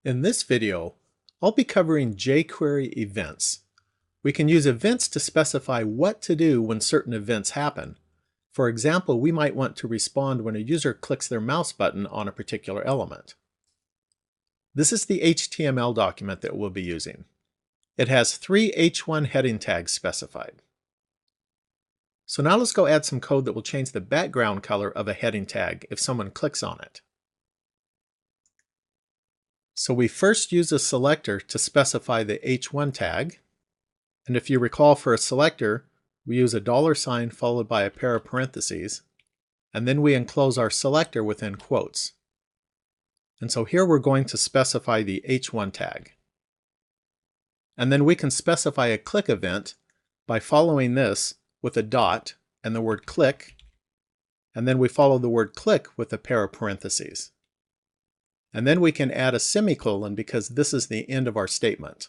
In this video, I'll be covering jQuery events. We can use events to specify what to do when certain events happen. For example, we might want to respond when a user clicks their mouse button on a particular element. This is the HTML document that we'll be using. It has 3 h1 heading tags specified. So now let's go add some code that will change the background color of a heading tag if someone clicks on it. So we first use a selector to specify the h1 tag. And if you recall, for a selector, we use a $sign followed by a pair of parentheses, and then we enclose our selector within quotes. And so here we're going to specify the h1 tag. And then we can specify a click event by following this with a dot and the word click, and then we follow the word click with a pair of parentheses. And then we can add a semicolon because this is the end of our statement.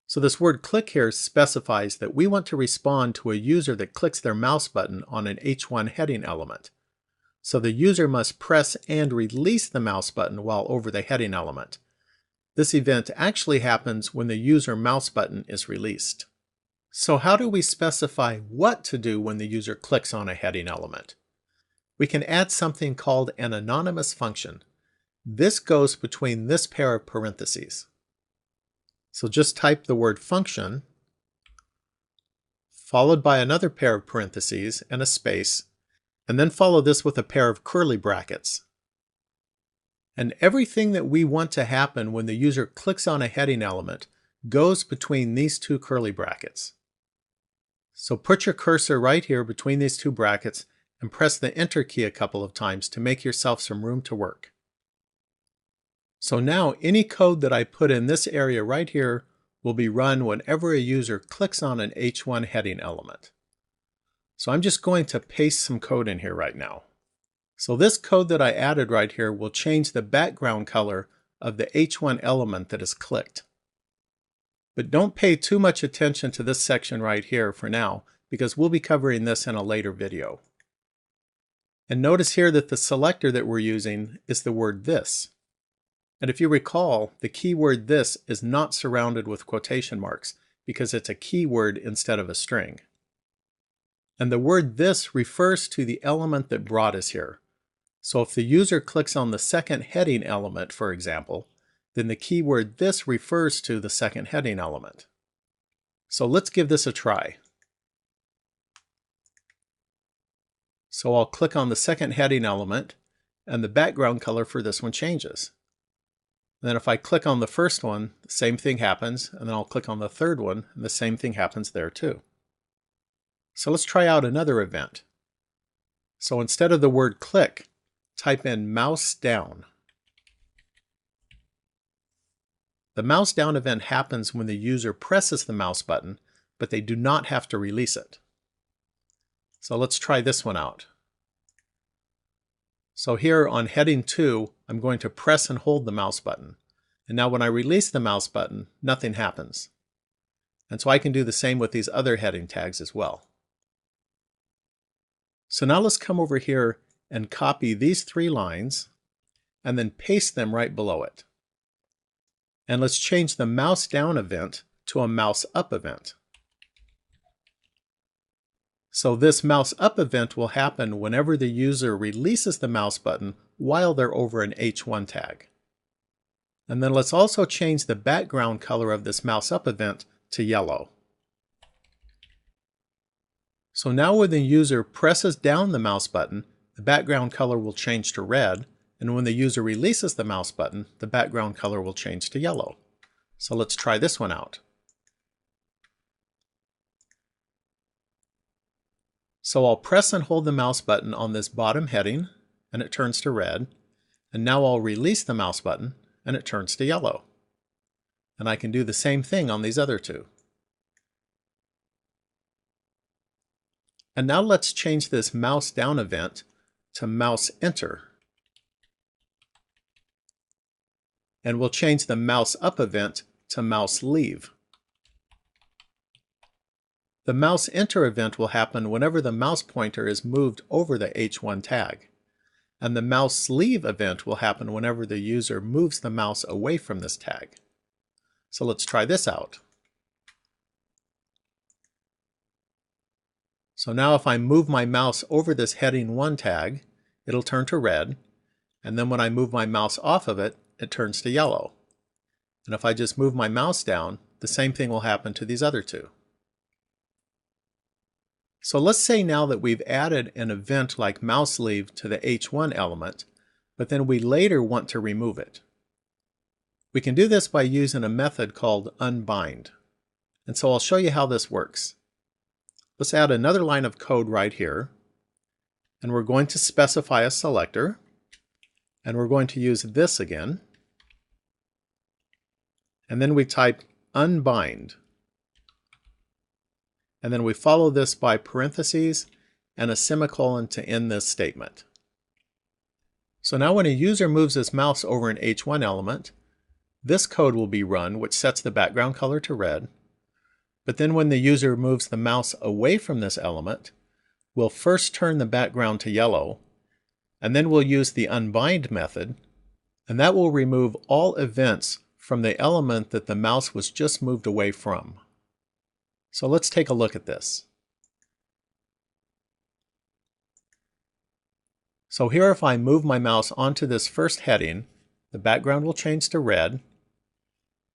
So this word click here specifies that we want to respond to a user that clicks their mouse button on an h1 heading element. So the user must press and release the mouse button while over the heading element. This event actually happens when the user mouse button is released. So how do we specify what to do when the user clicks on a heading element? We can add something called an anonymous function. This goes between this pair of parentheses. So just type the word function, followed by another pair of parentheses and a space, and then follow this with a pair of curly brackets. And everything that we want to happen when the user clicks on a heading element goes between these two curly brackets. So put your cursor right here between these two brackets and press the Enter key a couple of times to make yourself some room to work. So now any code that I put in this area right here will be run whenever a user clicks on an h1 heading element. So I'm just going to paste some code in here right now. So this code that I added right here will change the background color of the h1 element that is clicked. But don't pay too much attention to this section right here for now, because we'll be covering this in a later video. And notice here that the selector that we're using is the word this. And if you recall, the keyword this is not surrounded with quotation marks because it's a keyword instead of a string. And the word this refers to the element that brought us here. So if the user clicks on the second heading element, for example, then the keyword this refers to the second heading element. So let's give this a try. So I'll click on the second heading element, and the background color for this one changes. And then if I click on the first one, the same thing happens, and then I'll click on the third one, and the same thing happens there too. So let's try out another event. So instead of the word click, type in mouse down. The mouse down event happens when the user presses the mouse button, but they do not have to release it. So let's try this one out. So here on heading 2, I'm going to press and hold the mouse button. And now when I release the mouse button, nothing happens. And so I can do the same with these other heading tags as well. So now let's come over here and copy these 3 lines and then paste them right below it. And let's change the mouse down event to a mouse up event. So this mouse up event will happen whenever the user releases the mouse button while they're over an h1 tag. And then let's also change the background color of this mouse up event to yellow. So now when the user presses down the mouse button, the background color will change to red, and when the user releases the mouse button, the background color will change to yellow. So let's try this one out. So I'll press and hold the mouse button on this bottom heading, and it turns to red. And now I'll release the mouse button, and it turns to yellow. And I can do the same thing on these other 2. And now let's change this mouse down event to mouse enter. And we'll change the mouse up event to mouse leave. The mouse enter event will happen whenever the mouse pointer is moved over the h1 tag. And the mouse leave event will happen whenever the user moves the mouse away from this tag. So let's try this out. So now if I move my mouse over this heading 1 tag, it'll turn to red. And then when I move my mouse off of it, it turns to yellow. And if I just move my mouse down, the same thing will happen to these other two. So let's say now that we've added an event like mouse leave to the H1 element, but then we later want to remove it. We can do this by using a method called unbind. And so I'll show you how this works. Let's add another line of code right here. And we're going to specify a selector. And we're going to use this again. And then we type unbind. And then we follow this by parentheses and a semicolon to end this statement. So now when a user moves his mouse over an H1 element, this code will be run, which sets the background color to red. But then when the user moves the mouse away from this element, we'll first turn the background to yellow, and then we'll use the unbind method, and that will remove all events from the element that the mouse was just moved away from. So let's take a look at this. So here if I move my mouse onto this first heading, the background will change to red,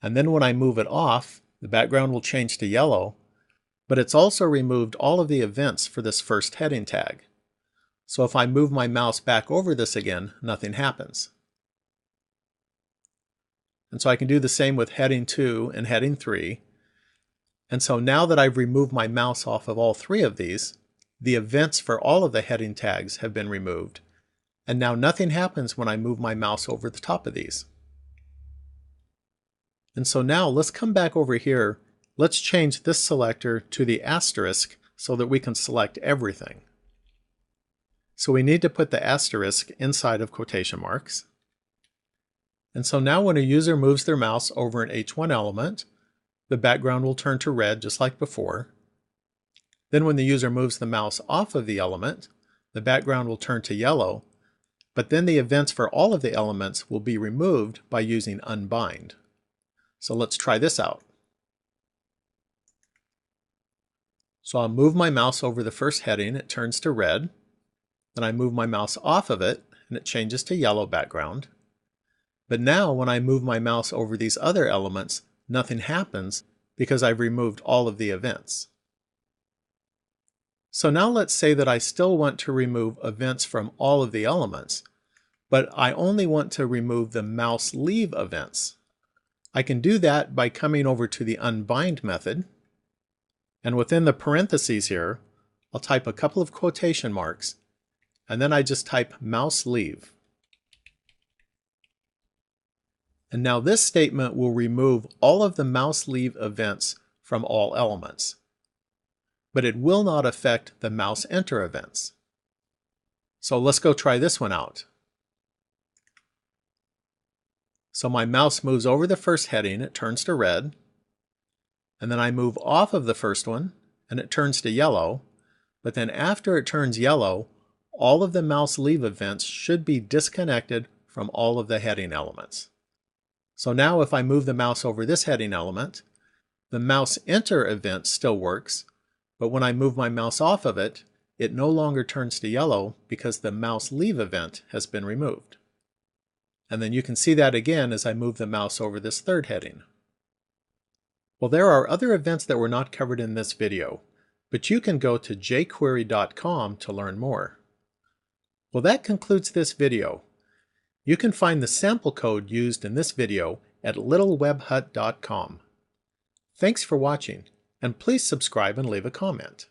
and then when I move it off, the background will change to yellow, but it's also removed all of the events for this first heading tag. So if I move my mouse back over this again, nothing happens. And so I can do the same with heading 2 and heading 3. And so now that I've removed my mouse off of all 3 of these, the events for all of the heading tags have been removed. And now nothing happens when I move my mouse over the top of these. And so now let's come back over here. Let's change this selector to the asterisk so that we can select everything. So we need to put the asterisk inside of quotation marks. And so now when a user moves their mouse over an H1 element, the background will turn to red just like before. Then when the user moves the mouse off of the element, the background will turn to yellow, but then the events for all of the elements will be removed by using unbind. So let's try this out. So I'll move my mouse over the first heading, it turns to red. Then I move my mouse off of it, and it changes to yellow background. But now when I move my mouse over these other elements, nothing happens because I've removed all of the events. So now let's say that I still want to remove events from all of the elements, but I only want to remove the mouse leave events. I can do that by coming over to the unbind method, and within the parentheses here, I'll type a couple of quotation marks, and then I just type mouse leave. And now this statement will remove all of the mouse leave events from all elements. But it will not affect the mouse enter events. So let's go try this one out. So my mouse moves over the first heading, it turns to red. And then I move off of the first one, and it turns to yellow. But then after it turns yellow, all of the mouse leave events should be disconnected from all of the heading elements. So now if I move the mouse over this heading element, the mouse enter event still works, but when I move my mouse off of it, it no longer turns to yellow because the mouse leave event has been removed. And then you can see that again as I move the mouse over this third heading. Well, there are other events that were not covered in this video, but you can go to jQuery.com to learn more. Well, that concludes this video. You can find the sample code used in this video at littlewebhut.com. Thanks for watching, and please subscribe and leave a comment.